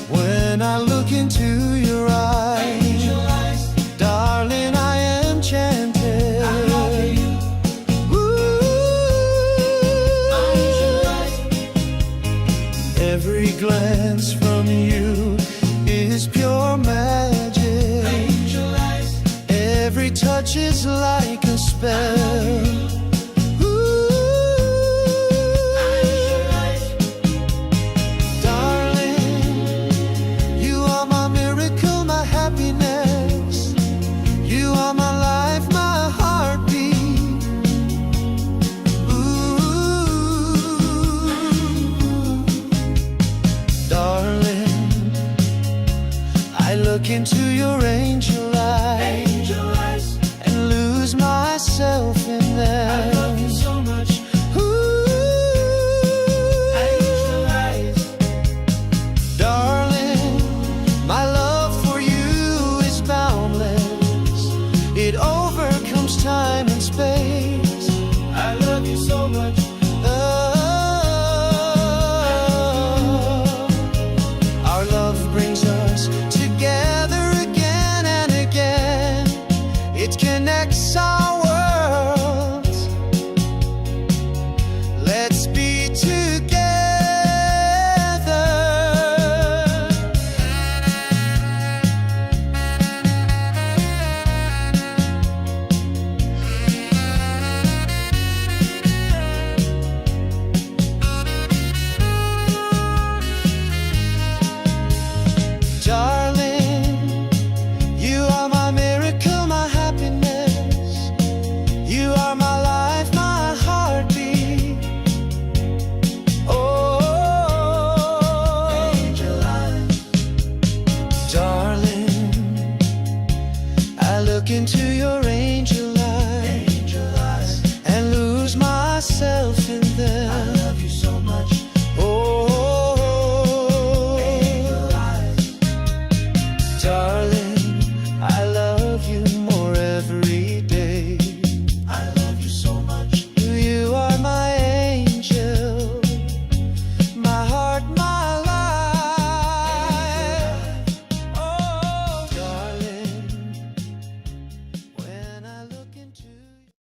When I look into your eyes, darling, I am enchanted. I love you. Every glance from you is pure magic. Angel eyes. Every touch is like a spell. Look into your angel eyes, and lose myself in them. I love you so much. Angel eyes. Darling, my love for you is boundless. It overcomes time and space. I love you so much. Our love brings us together again and again. It connects our worlds. Let's be together. Darling, you are my miracle, my happiness. You are my life, my heartbeat. Oh, Angel eyes. darling, I look into your angel eyes, and lose myself